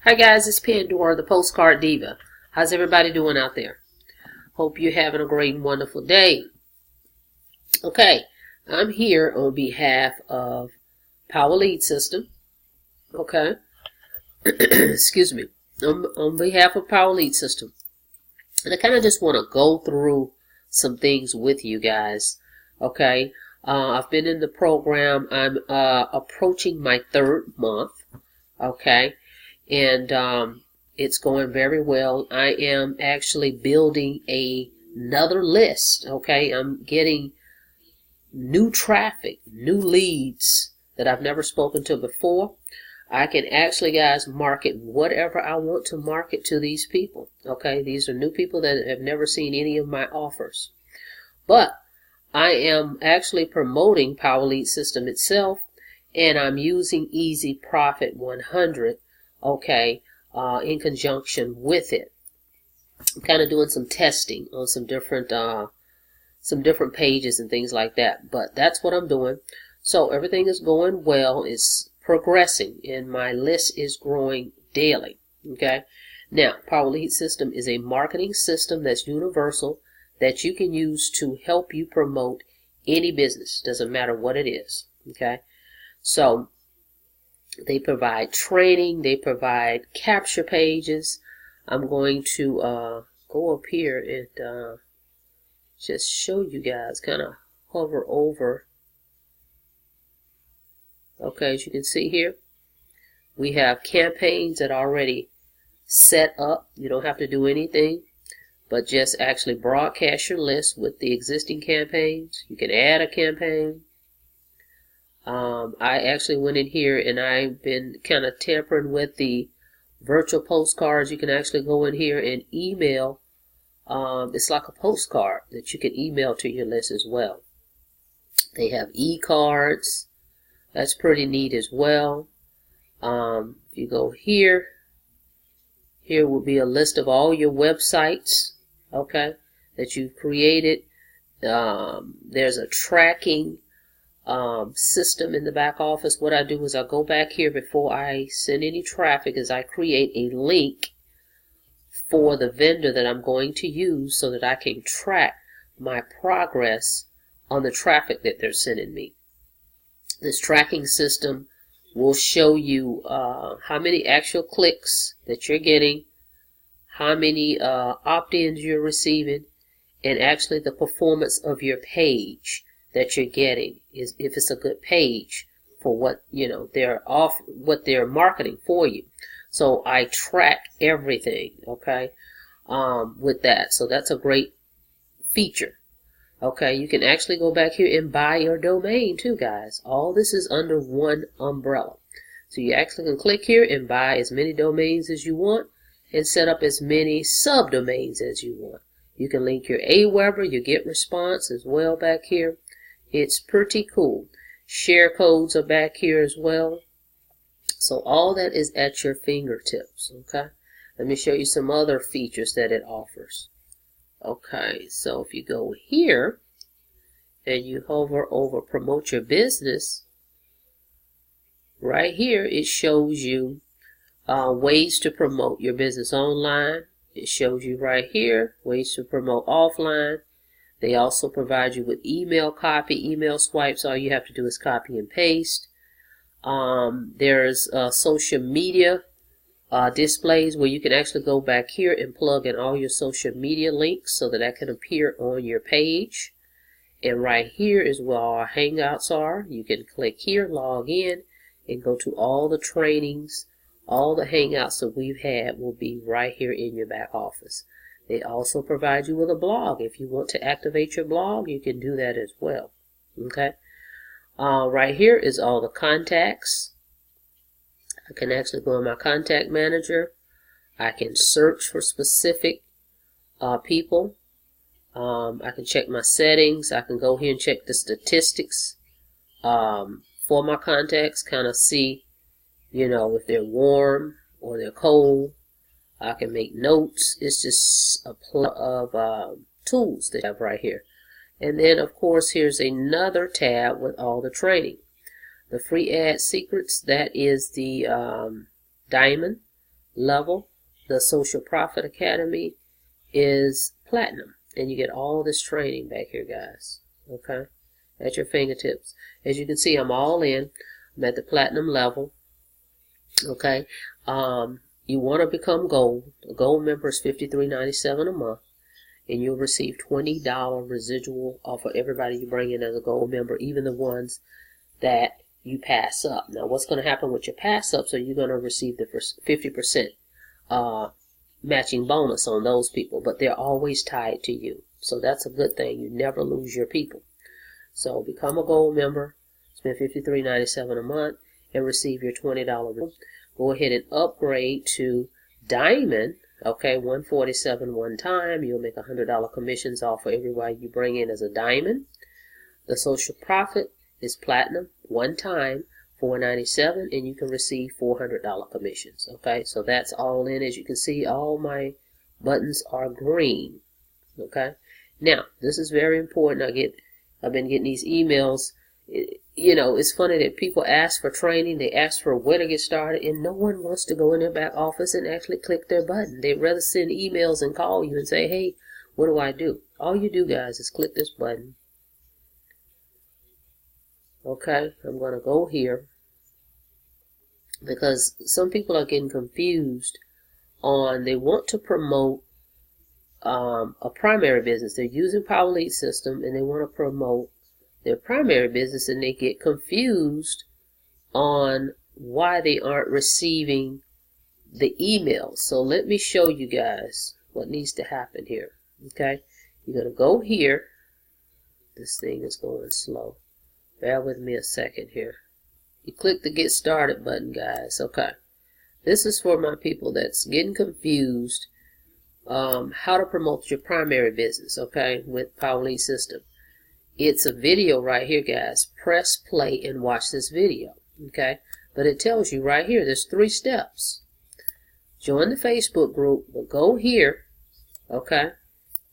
Hi guys, it's Pandora, the Postcard Diva. How's everybody doing out there? Hope you're having a great and wonderful day. Okay, I'm here on behalf of Power Lead System. Okay, excuse me. On behalf of Power Lead System. And I kind of just want to go through some things with you guys. Okay, I've been in the program. I'm approaching my 3rd month. Okay. And it's going very well. I am actually building another list. Okay, I'm getting new traffic, new leads that I've never spoken to before. I can actually, guys, market whatever I want to market to these people. Okay, these are new people that have never seen any of my offers. But I am actually promoting Power Lead System itself, and I'm using Easy Profit 100. Okay, in conjunction with it. I'm kind of doing some testing on some different pages and things like that. But that's what I'm doing. So everything is going well. It's progressing, and my list is growing daily. Okay. Now, Power Lead System is a marketing system that's universal that you can use to help you promote any business. Doesn't matter what it is. Okay. So they provide training. They provide capture pages. I'm going to go up here and just show you guys, kind of hover over. Okay, as you can see here, we have campaigns that are already set up. You don't have to do anything, but just actually broadcast your list with the existing campaigns. You can add a campaign. I actually went in here and I've been kind of tampering with the virtual postcards. You can actually go in here and email. It's like a postcard that you can email to your list as well. They have e-cards. That's pretty neat as well. If you go here, here will be a list of all your websites, okay, that you've created. There's a tracking system in the back office. What I do is I go back here before I send any traffic, is I create a link for the vendor that I'm going to use so that I can track my progress on the traffic that they're sending me. This tracking system will show you how many actual clicks that you're getting, how many opt-ins you're receiving, and actually the performance of your page that you're getting, is if it's a good page for what what they're marketing for you. So I track everything, okay, with that. So that's a great feature. Okay, you can actually go back here and buy your domain too, guys. All this is under one umbrella. So you actually can click here and buy as many domains as you want and set up as many subdomains as you want. You can link your Aweber, your Get Response as well back here. It's pretty cool. Share codes are back here as well. So all that is at your fingertips, okay? Let me show you some other features that it offers. Okay, so if you go here and you hover over Promote Your Business, right here it shows you ways to promote your business online. It shows you right here ways to promote offline. They also provide you with email copy, email swipes. All you have to do is copy and paste. There's social media displays where you can actually go back here and plug in all your social media links so that that can appear on your page. And right here is where our hangouts are. You can click here, log in, and go to all the trainings. All the hangouts that we've had will be right here in your back office. They also provide you with a blog. If you want to activate your blog, you can do that as well. Okay. Right here is all the contacts. I can actually go in my contact manager. I can search for specific people. I can check my settings. I can go here and check the statistics for my contacts. Kind of see, if they're warm or they're cold. I can make notes. It's just a plethora of tools that I have right here. And then, of course, here's another tab with all the training. The free ad secrets, that is the diamond. level. The Social Profit Academy is platinum. And you get all this training back here, guys. Okay? At your fingertips. As you can see, I'm all in. I'm at the platinum level. Okay? You want to become gold. A gold member is $53.97 a month. And you'll receive $20 residual off of everybody you bring in as a gold member, even the ones that you pass up. Now, what's going to happen with your pass ups? So you're going to receive the 50% matching bonus on those people, but they're always tied to you. So that's a good thing. You never lose your people. So become a gold member, spend $53.97 a month, and receive your $20. Go ahead and upgrade to diamond. Okay, $147 one time. You'll make $100 commissions off of everybody you bring in as a diamond. The Social Profit is platinum one time, $497, and you can receive $400 commissions. Okay, so that's all in. As you can see, all my buttons are green. Okay, now this is very important. I've been getting these emails. You know, it's funny that people ask for training, they ask for where to get started, and no one wants to go in their back office and actually click their button. They'd rather send emails and call you and say, hey, what do I do? All you do, guys, is click this button. Okay, I'm going to go here because some people are getting confused on, they want to promote a primary business. They're using Power Lead System and they want to promote their primary business, and they get confused on why they aren't receiving the emails. So let me show you guys what needs to happen here. Okay, you're going to go here. This thing is going slow. Bear with me a second here. You click the Get Started button, guys. Okay, this is for my people that's getting confused how to promote your primary business, okay, with Power Lead System. It's a video right here, guys. Press play and watch this video, okay? But it tells you right here, there's 3 steps. Join the Facebook group, but go here, okay?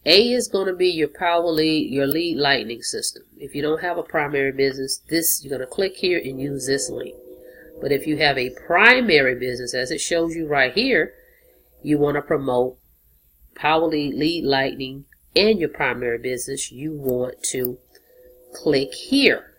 A is going to be your Power Lead, your lead lightning system. If you don't have a primary business, you're going to click here and use this link. But if you have a primary business, as it shows you right here, you want to promote Power Lead, lead lightning, and your primary business, you want to click here.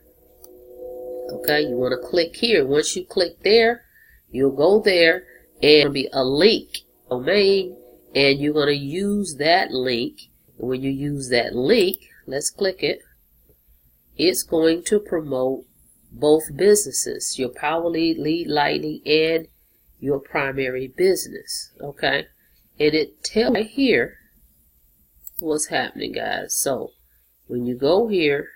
Okay, you want to click here. Once you click there, you'll go there and it'll be a link domain, and you're going to use that link. And when you use that link, let's click it. It's going to promote both businesses, your Power Lead, lead lightning, and your primary business. Okay, and it tells right here what's happening, guys. So when you go here,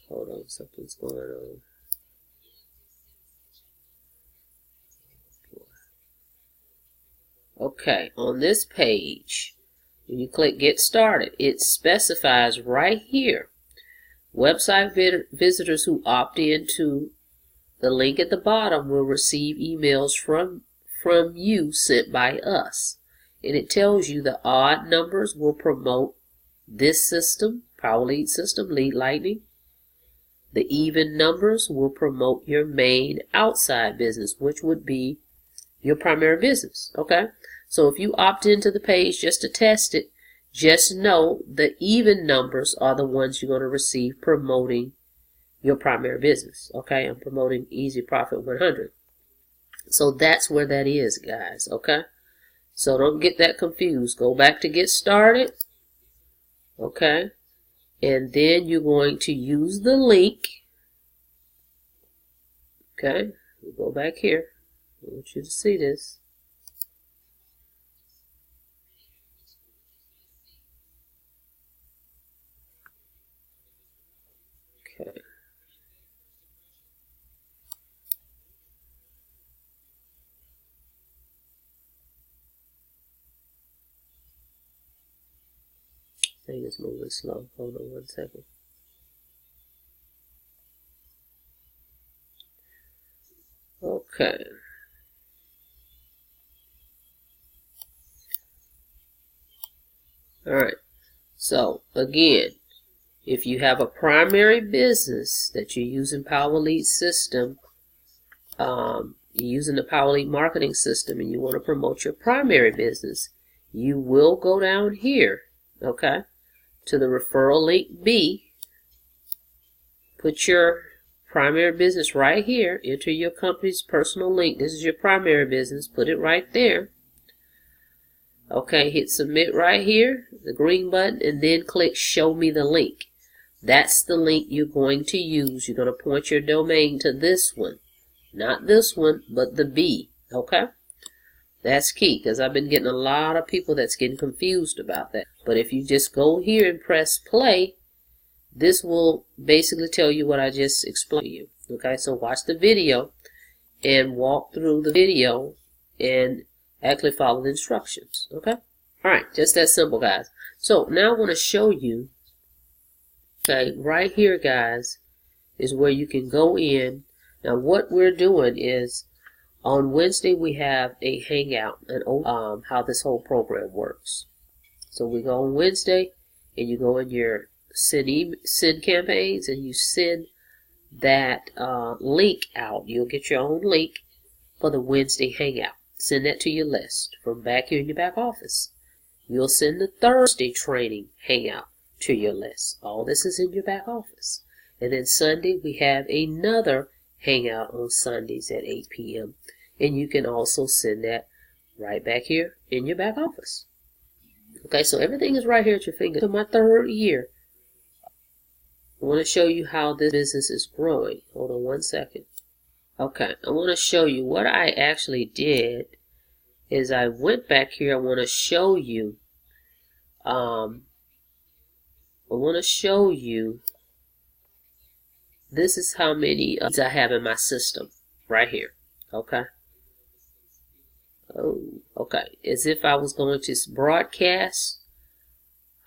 hold on, something's going on. Okay, on this page, when you click Get Started, it specifies right here, website visitors who opt into the link at the bottom will receive emails from you sent by us. And it tells you the odd numbers will promote this system, Power Lead System, Lead Lightning. The even numbers will promote your main outside business, which would be your primary business. Okay? So if you opt into the page just to test it, just know the even numbers are the ones you're going to receive promoting your primary business. Okay? I'm promoting Easy Profit 100. So that's where that is, guys. Okay? So don't get that confused. Go back to Get Started. Okay? And then you're going to use the link. Okay? We'll go back here. I want you to see this. Okay. Thing is moving slow. Hold on 1 second. Okay. Alright. So, again, if you have a primary business that you're using Power Lead System, you're using the Power Lead marketing system and you want to promote your primary business, you will go down here, okay, to the referral link B. Put your primary business right here. Enter your company's personal link. This is your primary business. Put it right there. Okay, hit submit right here, the green button, and then click show me the link. That's the link you're going to use. You're going to point your domain to this one. Not this one, but the B. Okay? That's key, because I've been getting a lot of people that's getting confused about that. But if you just go here and press play, this will basically tell you what I just explained to you. Okay, so watch the video and walk through the video and actually follow the instructions. Okay? Alright, just that simple, guys. So now I want to show you, okay, right here, guys, is where you can go in. Now what we're doing is, on Wednesday we have a hangout and how this whole program works. So we go on Wednesday and you go in your send campaigns and you send that link out. You'll get your own link for the Wednesday hangout. Send that to your list from back here in your back office. You'll send the Thursday training hangout to your list. All this is in your back office. And then Sunday we have another hangout on Sundays at 8 p.m. And you can also send that right back here in your back office. Okay, so everything is right here at your finger. So my third year, I want to show you how this business is growing. Hold on one second. Okay, I want to show you what I actually did is I went back here. I want to show you, this is how many I have in my system right here. Okay. Oh, okay. As if I was going to broadcast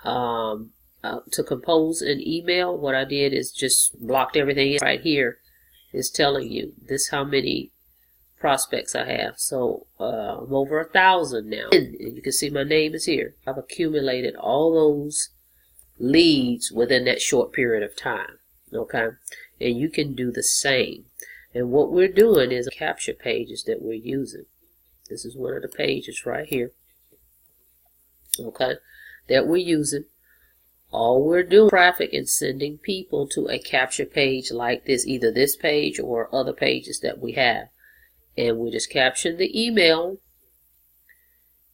to compose an email. What I did is just blocked everything right here. Is telling you this how many prospects I have. So I'm over 1,000 now. And you can see my name is here. I've accumulated all those leads within that short period of time. Okay, and you can do the same. And what we're doing is capture pages that we're using. This is one of the pages right here. Okay, that we're using. All we're doing traffic and sending people to a capture page like this, either this page or other pages that we have. And we're just capturing the email.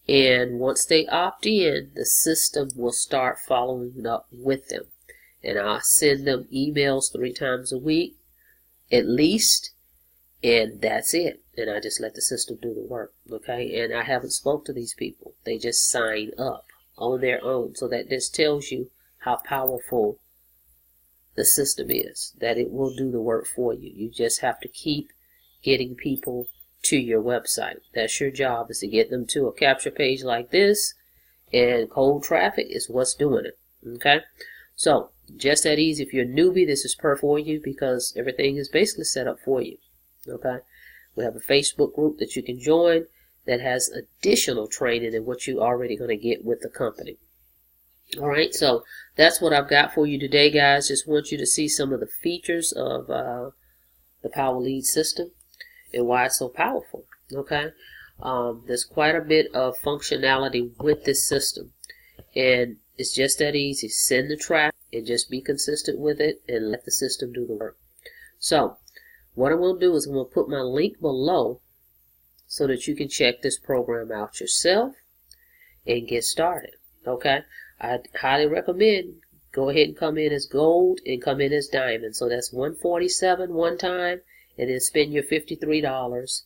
And once they opt in, the system will start following up with them. And I'll send them emails 3 times a week, at least. And that's it. And I just let the system do the work. Okay. And I haven't spoke to these people. They just sign up on their own. So that just tells you how powerful the system is, that it will do the work for you. You just have to keep getting people to your website. That's your job, is to get them to a capture page like this, and cold traffic is what's doing it. Okay, so just that easy. If you're a newbie, this is perfect for you because everything is basically set up for you. Okay, we have a Facebook group that you can join that has additional training than what you're already going to get with the company. Alright, so that's what I've got for you today, guys. Just want you to see some of the features of the Power Lead system and why it's so powerful. Okay, there's quite a bit of functionality with this system, and it's just that easy. Send the traffic and just be consistent with it and let the system do the work. So what I'm going to do is I'm going to put my link below so that you can check this program out yourself and get started. Okay, I highly recommend go ahead and come in as gold and come in as diamond. So that's $147 one time, and then spend your $53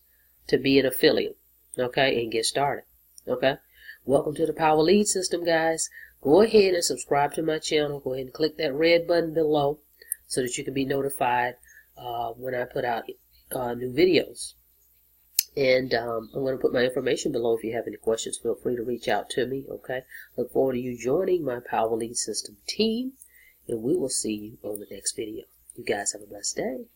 to be an affiliate. Okay, and get started. Okay, welcome to the Power Lead system, guys. Go ahead and subscribe to my channel. Go ahead and click that red button below so that you can be notified when I put out new videos. And I'm going to put my information below. If you have any questions, feel free to reach out to me. Okay, look forward to you joining my Power Lead system team, and we will see you on the next video. You guys have a blessed day.